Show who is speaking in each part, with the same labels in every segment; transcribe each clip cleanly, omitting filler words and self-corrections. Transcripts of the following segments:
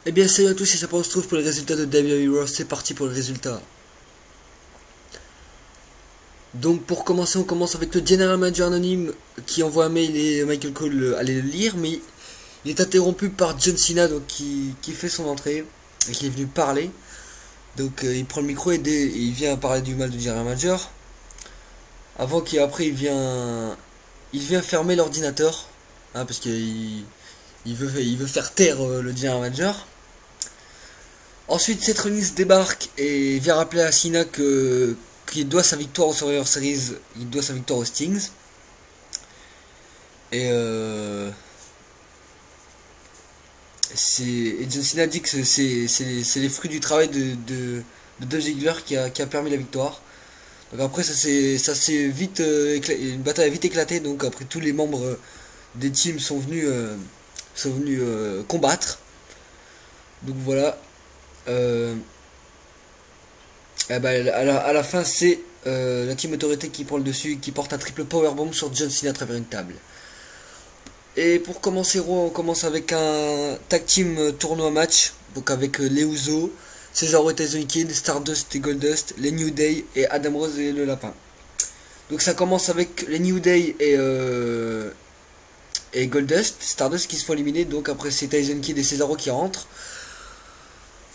Speaker 1: Eh bien salut à tous, c'est Chapeau, on se trouve pour les résultats de WWE Raw, c'est parti pour les résultats. Donc pour commencer, on commence avec le General Manager anonyme qui envoie un mail et Michael Cole allait le lire, mais il est interrompu par John Cena donc qui fait son entrée et qui est venu parler. Donc il prend le micro et il vient parler du mal du General Manager. Avant qu'après il vient fermer l'ordinateur, hein, parce qu'il il veut faire taire le General Manager. Ensuite, Seth Rollins débarque et vient rappeler à Cena qu'il doit sa victoire au Survivor Series, il doit sa victoire aux Stings. Et, John Cena dit que c'est les fruits du travail de Dolph Ziggler qui a permis la victoire. Donc après, ça s'est vite une bataille a vite éclaté. Donc après, tous les membres des teams sont venus combattre. Donc voilà. Euh, à la fin, c'est la Team Autorité qui prend le dessus, qui porte un triple powerbomb sur John Cena à travers une table. Et pour commencer Raw, on commence avec un tag team tournoi match, donc avec les Usos, Cesaro et Tyson Kidd, Stardust et Goldust, les New Day et Adam Rose et le Lapin. Donc ça commence avec les New Day et Goldust, Stardust qui se font éliminer, donc après c'est Tyson Kidd et Cesaro qui rentrent.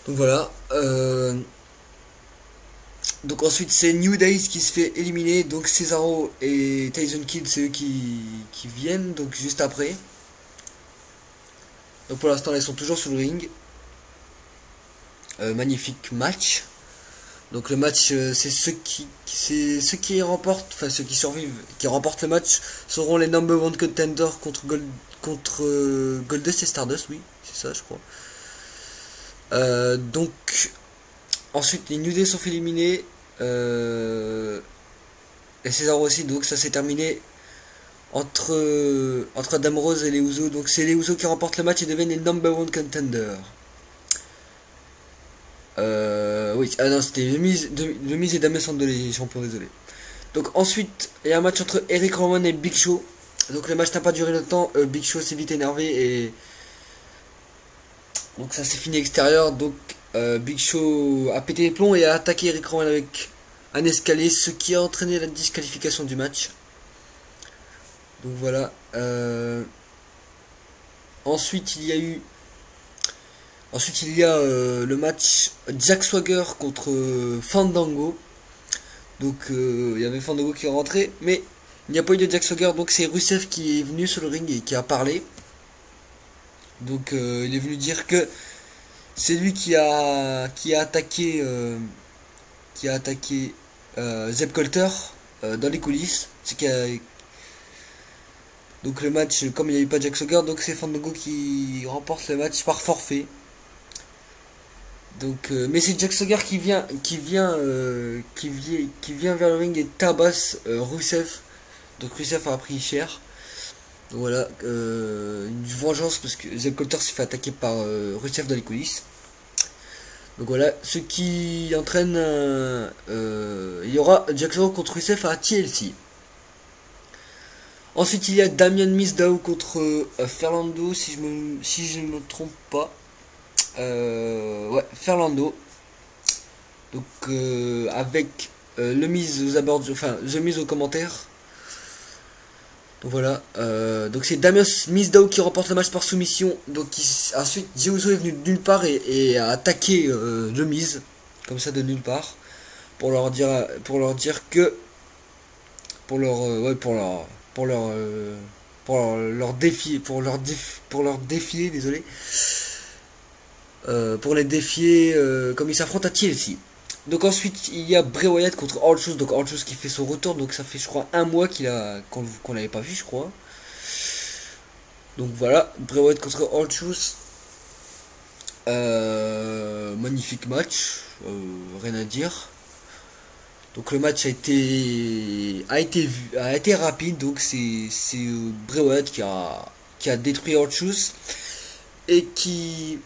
Speaker 1: Donc voilà. Donc ensuite c'est New Days qui se fait éliminer, donc Cesaro et Tyson Kidd c'est eux qui viennent, donc juste après. Donc pour l'instant ils sont toujours sur le ring. Magnifique match. Donc le match c'est ceux qui remportent, enfin ceux qui survivent, qui remportent le match seront les number one contenders contre Goldust et Stardust, oui c'est ça je crois. Donc ensuite les New Day sont fait éliminer. Et Cesaro aussi, donc ça s'est terminé entre Adam Rose et les Usos. Donc c'est les Usos qui remportent le match et deviennent les number one contenders. Oui, ah non, c'était The Miz et Damien sont les champions, désolé. Donc ensuite, il y a un match entre Eric Rowan et Big Show. Donc le match n'a pas duré longtemps, Big Show s'est vite énervé et donc ça s'est fini extérieur. Donc Big Show a pété les plombs et a attaqué Eric Rowan avec un escalier, ce qui a entraîné la disqualification du match. Donc voilà. Ensuite il y a le match Jack Swagger contre Fandango. Donc il y avait Fandango qui est rentré, mais il n'y a pas eu de Jack Swagger, donc c'est Rusev qui est venu sur le ring et qui a parlé. Donc il est venu dire que c'est lui qui a attaqué Zeb Colter dans les coulisses. Donc le match, comme il n'y a eu pas Jack Swagger, donc c'est Fandango qui remporte le match par forfait. Donc, mais c'est Jack Swagger qui vient vers le ring et tabasse Rusev. Donc Rusev a pris cher. Donc voilà, une vengeance parce que Zeb Colter s'est fait attaquer par Rusev dans les coulisses. Donc voilà, ce qui entraîne il y aura Jack Swagger contre Rusev à TLC. Ensuite il y a Damien Mizdow contre Fernando, si je ne me trompe pas. Ouais, Fernando. Donc avec le Miz aux abords, enfin The Miz aux commentaires. Donc voilà. Donc c'est Damien Mizdow qui remporte le match par soumission. Donc ensuite Jey Uso est venu de nulle part et a attaqué le Miz comme ça de nulle part pour leur dire que pour leur défier, désolé. Pour les défier comme ils s'affrontent à TLC. Donc ensuite il y a Bray Wyatt contre R-Truth, donc R-Truth qui fait son retour, donc ça fait je crois un mois qu'on l'avait pas vu je crois. Donc voilà, Bray Wyatt contre R-Truth. Magnifique match, rien à dire. Donc le match a été rapide, donc c'est Bray Wyatt qui a détruit R-Truth et qui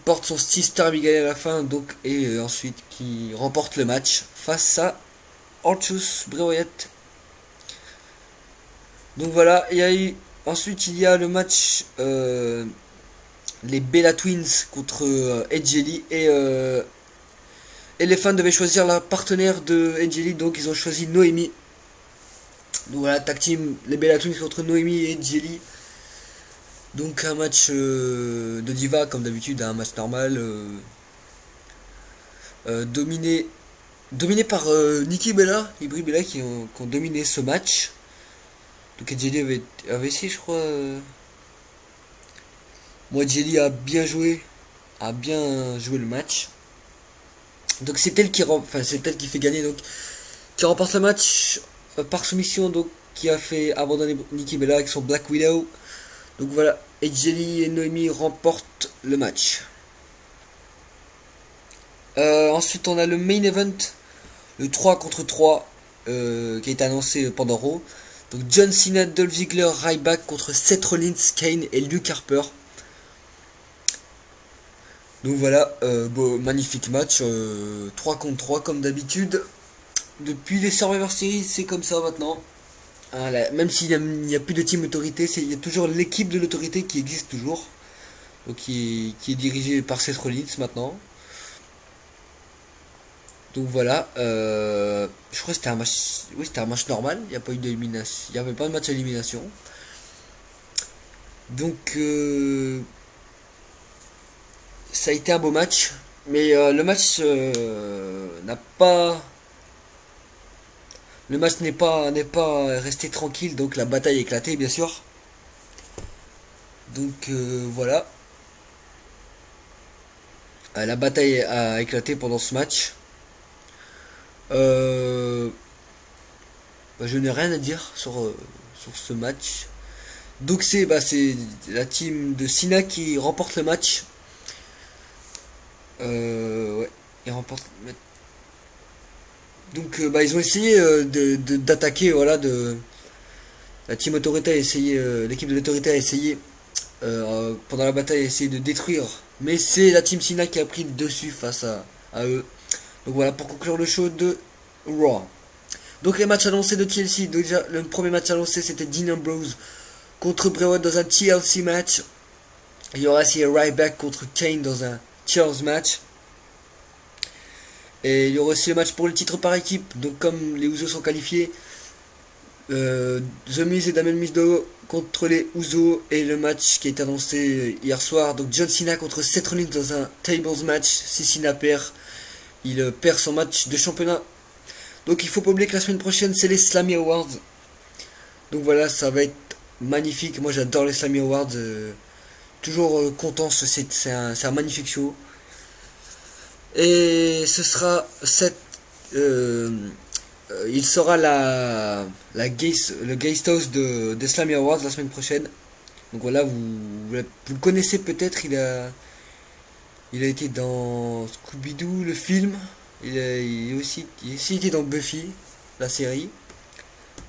Speaker 1: porte son style Star Miguel à la fin, donc et ensuite qui remporte le match face à R-Truth, Bray Wyatt. Donc voilà, ensuite il y a le match les Bella Twins contre Edge Elite et les fans devaient choisir la partenaire de Edge Elite, donc ils ont choisi Noémie. Donc voilà, tag team, les Bella Twins contre Noémie et Edge Elite. Donc un match de diva comme d'habitude, un match normal, dominé par Nikki Bella et Brie Bella qui ont dominé ce match. Donc Edge avait essayé, je crois. Moi, Jelly a bien joué le match. Donc c'est c'est elle qui fait gagner, donc qui remporte le match par soumission, donc qui a fait abandonner Nikki Bella avec son Black Widow. Donc voilà, et Jelly et Noémie remportent le match. Ensuite, on a le main event, le 3 contre 3, qui a été annoncé pendant Raw. Donc John Cena, Dolph Ziggler, Ryback contre Seth Rollins, Kane et Luke Harper. Donc voilà, magnifique match, 3 contre 3 comme d'habitude. Depuis les Survivor Series, c'est comme ça maintenant. Hein, même s'il n'y a plus de team autorité, il y a toujours l'équipe de l'autorité qui existe toujours. Donc qui est dirigée par Seth Rollins maintenant. Donc voilà, je crois que c'était un match, oui c'était un match normal, il n'y a pas eu d'élimination, il n'y avait pas de match à élimination. Donc ça a été un beau match, mais le match n'est pas resté tranquille, donc la bataille a éclaté bien sûr. Donc voilà, la bataille a éclaté pendant ce match. Je n'ai rien à dire sur ce match. Donc c'est la team de Cena qui remporte le match. Ouais, ils remportent. Donc ils ont essayé d'attaquer, voilà, la team autorité a essayé, l'équipe de l'autorité a essayé pendant la bataille a essayé de détruire, mais c'est la team Cena qui a pris le dessus face à eux. Donc voilà pour conclure le show de Raw. Donc les matchs annoncés de TLC, déjà le premier match annoncé c'était Dean Ambrose contre Bray Wyatt dans un TLC match. Il y aura aussi Ryback contre Kane dans un Chairs match. Et il y aura aussi le match pour le titre par équipe. Donc comme les Usos sont qualifiés, The Miz et Damien Mizdow contre les Usos. Et le match qui a été annoncé hier soir, donc John Cena contre Seth Rollins dans un Tables match. Si Cena perd, il perd son match de championnat. Donc il faut pas oublier que la semaine prochaine c'est les Slammy Awards. Donc voilà, ça va être magnifique. Moi j'adore les Slammy Awards. Toujours content, c'est un magnifique show. Et ce sera il sera le guest host de Slammy Awards la semaine prochaine. Donc voilà, vous le connaissez peut-être, il a été dans Scooby-Doo, le film. Il a aussi été dans Buffy, la série.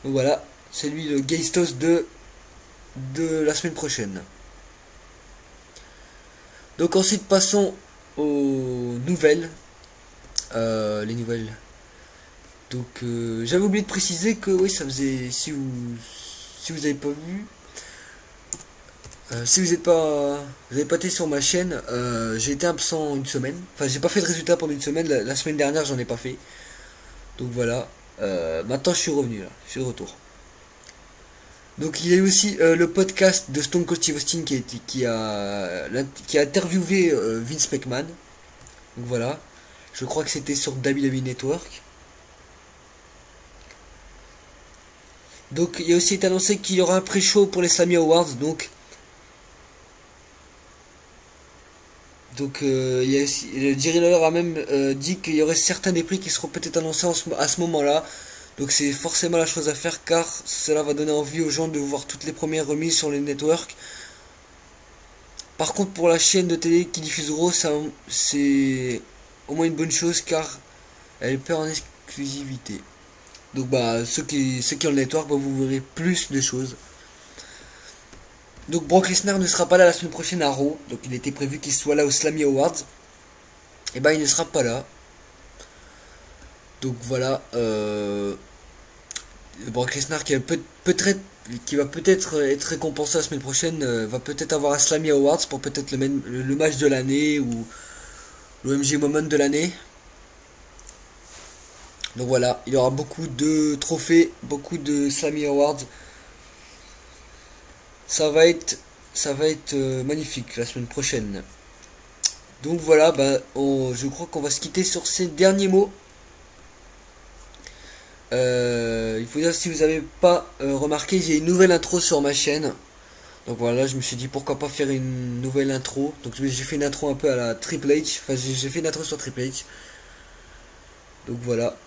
Speaker 1: Donc voilà, c'est lui le guest host de la semaine prochaine. Donc ensuite passons aux nouvelles. Les nouvelles. Donc j'avais oublié de préciser que oui, ça faisait, si vous avez pas vu, si vous avez pas été sur ma chaîne, j'ai été absent une semaine. Enfin, j'ai pas fait de résultat pendant une semaine. La semaine dernière, j'en ai pas fait. Donc voilà. Maintenant, je suis revenu là. Je suis de retour. Donc il y a eu aussi le podcast de Stone Cold Steve Austin qui a interviewé Vince McMahon. Donc voilà. Je crois que c'était sur WWE Network. Donc il a aussi été annoncé qu'il y aura un pré-show pour les Slammy Awards. Donc Jerry Lawler a même dit qu'il y aurait certains des prix qui seront peut-être annoncés à ce moment-là. Donc c'est forcément la chose à faire, car cela va donner envie aux gens de voir toutes les premières remises sur les networks. Par contre, pour la chaîne de télé qui diffuse Raw, c'est au moins une bonne chose, car elle perd en exclusivité. Donc ceux qui ont le network, vous verrez plus de choses. Donc Brock Lesnar ne sera pas là la semaine prochaine à Raw. Donc il était prévu qu'il soit là au Slammy Awards. Et il ne sera pas là. Donc voilà. Brock Lesnar qui a peut-être qui va peut-être être récompensé la semaine prochaine, va peut-être avoir un Slammy Awards pour peut-être le match de l'année ou l'OMG Moment de l'année. Donc voilà, il y aura beaucoup de trophées, beaucoup de Slammy Awards. Ça va être magnifique la semaine prochaine. Donc voilà, bah, je crois qu'on va se quitter sur ces derniers mots. Il faut dire, si vous n'avez pas remarqué, j'ai une nouvelle intro sur ma chaîne. Donc voilà, je me suis dit pourquoi pas faire une nouvelle intro. Donc j'ai fait une intro un peu à la Triple H. Enfin, j'ai fait une intro sur Triple H. Donc voilà.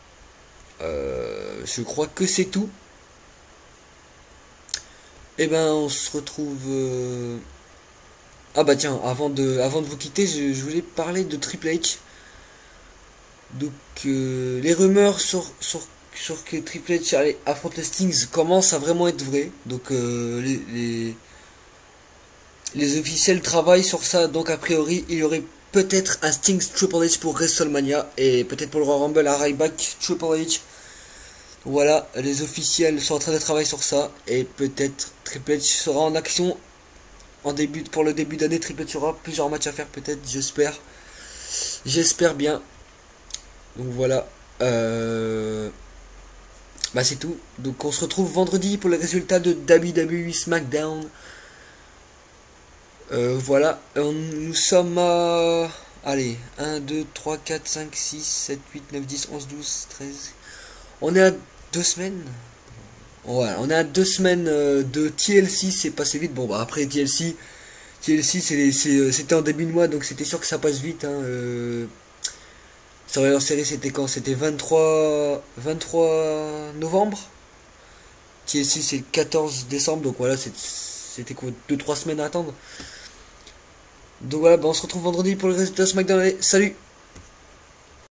Speaker 1: Je crois que c'est tout. Et ben on se retrouve. Ah bah tiens, avant de vous quitter, je voulais parler de Triple H. Donc les rumeurs sur que Triple H affronte les Stings commencent à vraiment être vraies. Donc les officiels travaillent sur ça. Donc a priori il y aurait peut-être un Stings Triple H pour WrestleMania et peut-être pour le Royal Rumble un Ryback Triple H. Voilà, les officiels sont en train de travailler sur ça et peut-être Triple H sera en action pour le début d'année. Triple H aura plusieurs matchs à faire peut-être, j'espère bien. Donc voilà, bah c'est tout. Donc on se retrouve vendredi pour les résultats de WWE SmackDown. Voilà, nous sommes à... Allez, 1, 2, 3, 4, 5, 6, 7, 8, 9, 10, 11, 12, 13... On est à 2 semaines. Voilà, on est à 2 semaines de TLC, c'est passé vite. Bon bah après TLC c'était en début de mois, donc c'était sûr que ça passe vite. Hein, Survivor Series c'était quand? C'était 23 novembre. TLC c'est le 14 décembre, donc voilà, c'était quoi, 2-3 semaines à attendre. Donc voilà, bah on se retrouve vendredi pour le résultat SmackDown. Allez, salut!